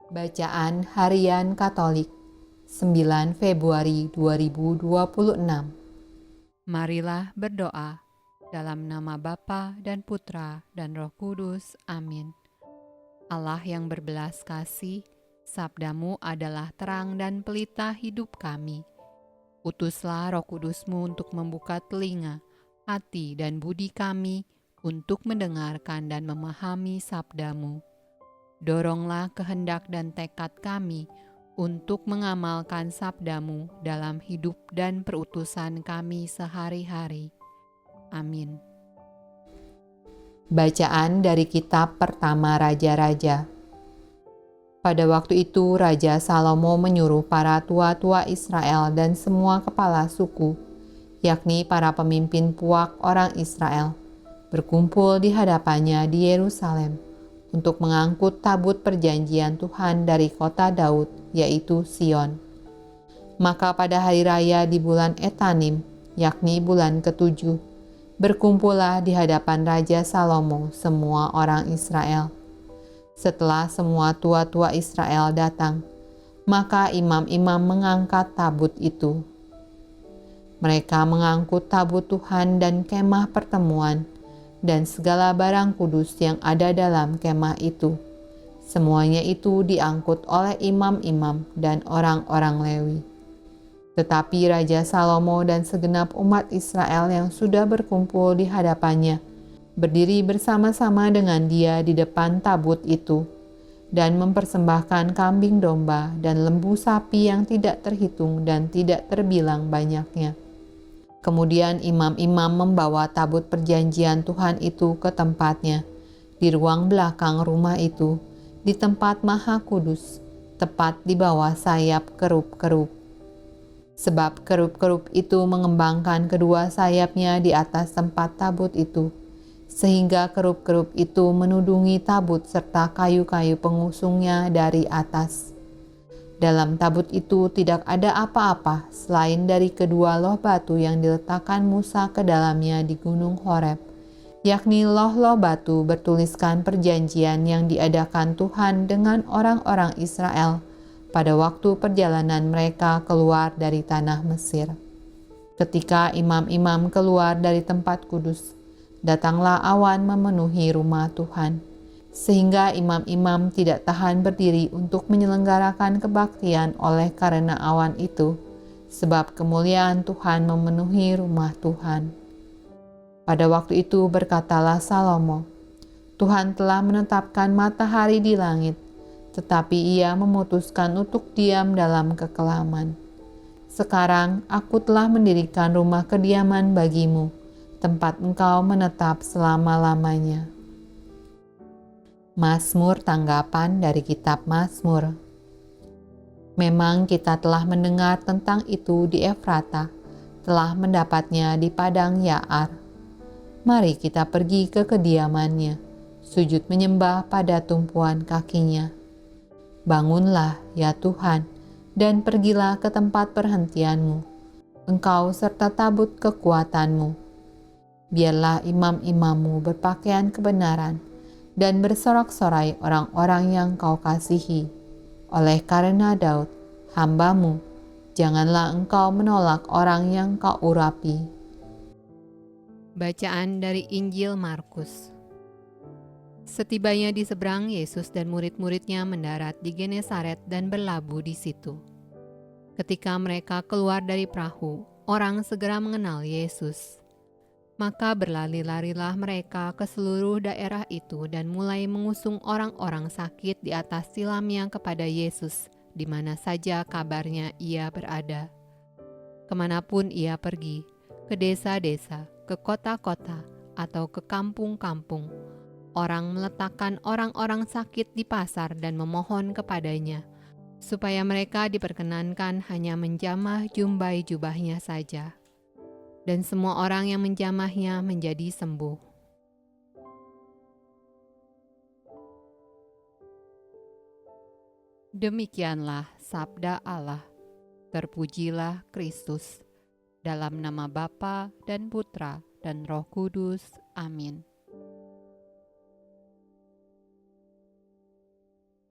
Bacaan Harian Katolik 9 Februari 2026. Marilah berdoa dalam nama Bapa dan Putra dan Roh Kudus. Amin. Allah yang berbelas kasih, sabdamu adalah terang dan pelita hidup kami. Utuslah Roh Kudusmu untuk membuka telinga, hati dan budi kami untuk mendengarkan dan memahami sabdamu. Doronglah kehendak dan tekad kami untuk mengamalkan sabdamu dalam hidup dan perutusan kami sehari-hari. Amin. Bacaan dari kitab pertama Raja-Raja. Pada waktu itu Raja Salomo menyuruh para tua-tua Israel dan semua kepala suku, yakni para pemimpin puak orang Israel, berkumpul di hadapannya di Yerusalem untuk mengangkut tabut perjanjian Tuhan dari kota Daud, yaitu Sion. Maka pada hari raya di bulan Etanim, yakni bulan ke-7, berkumpullah di hadapan Raja Salomo semua orang Israel. Setelah semua tua-tua Israel datang, maka imam-imam mengangkat tabut itu. Mereka mengangkut tabut Tuhan dan kemah pertemuan, dan segala barang kudus yang ada dalam kemah itu. Semuanya itu diangkut oleh imam-imam dan orang-orang Lewi. Tetapi Raja Salomo dan segenap umat Israel yang sudah berkumpul di hadapannya, berdiri bersama-sama dengan dia di depan tabut itu, dan mempersembahkan kambing domba dan lembu sapi yang tidak terhitung dan tidak terbilang banyaknya. Kemudian imam-imam membawa tabut perjanjian Tuhan itu ke tempatnya, di ruang belakang rumah itu, di tempat maha kudus, tepat di bawah sayap kerup-kerup. Sebab kerup-kerup itu mengembangkan kedua sayapnya di atas tempat tabut itu, sehingga kerup-kerup itu menudungi tabut serta kayu-kayu pengusungnya dari atas. Dalam tabut itu tidak ada apa-apa selain dari kedua loh batu yang diletakkan Musa ke dalamnya di Gunung Horeb, yakni loh-loh batu bertuliskan perjanjian yang diadakan Tuhan dengan orang-orang Israel pada waktu perjalanan mereka keluar dari tanah Mesir. Ketika imam-imam keluar dari tempat kudus, datanglah awan memenuhi rumah Tuhan, sehingga imam-imam tidak tahan berdiri untuk menyelenggarakan kebaktian oleh karena awan itu, sebab kemuliaan Tuhan memenuhi rumah Tuhan. Pada waktu itu berkatalah Salomo, Tuhan telah menetapkan matahari di langit, tetapi ia memutuskan untuk diam dalam kekelaman. Sekarang aku telah mendirikan rumah kediaman bagimu, tempat engkau menetap selama-lamanya. Mazmur tanggapan dari kitab Mazmur. Memang kita telah mendengar tentang itu di Efrata, telah mendapatnya di padang Yaar. Mari kita pergi ke kediamannya, sujud menyembah pada tumpuan kakinya. Bangunlah, ya Tuhan, dan pergilah ke tempat perhentianmu, engkau serta tabut kekuatanmu. Biarlah imam-imammu berpakaian kebenaran, dan bersorak-sorai orang-orang yang kau kasihi. Oleh karena Daud, hambamu, janganlah engkau menolak orang yang kau urapi. Bacaan dari Injil Markus. Setibanya di seberang, Yesus dan murid-muridnya mendarat di Genesaret dan berlabuh di situ. Ketika mereka keluar dari perahu, orang segera mengenal Yesus. Maka berlari-larilah mereka ke seluruh daerah itu dan mulai mengusung orang-orang sakit di atas tilamnya kepada Yesus, di mana saja kabarnya ia berada. Kemanapun ia pergi, ke desa-desa, ke kota-kota, atau ke kampung-kampung, orang meletakkan orang-orang sakit di pasar dan memohon kepadanya, supaya mereka diperkenankan hanya menjamah jumbai jubahnya saja. Dan semua orang yang menjamahnya menjadi sembuh. Demikianlah sabda Allah. Terpujilah Kristus. Dalam nama Bapa dan Putra dan Roh Kudus. Amin.